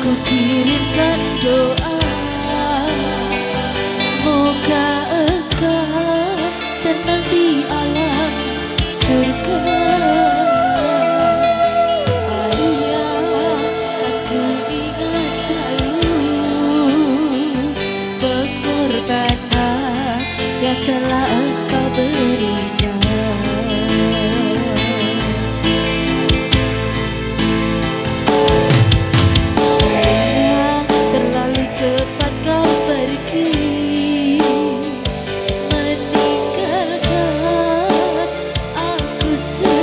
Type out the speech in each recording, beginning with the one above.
Ku kirimkan doa, semoga engkau tenang di alam surga. Ayah, aku ingat selalu pengorbanan yang telah engkau berikan. Cepat kau pergi, meninggalkan aku sendiri.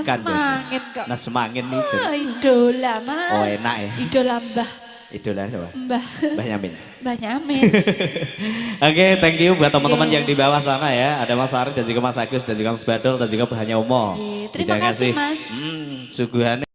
makan. Semangin kok. Nah semangin nih. Idola mas. Oh enak ya. Idola mbah. Idola siapa? Mbah. Mbah Yamin. Mbah Yamin. Oke, thank you buat teman-teman yang di bawah sana ya. Ada Mas Ari dan juga Mas Agus dan juga Mas Badul dan juga Mbah Nyomo. Terima kasih mas. Suguhannya.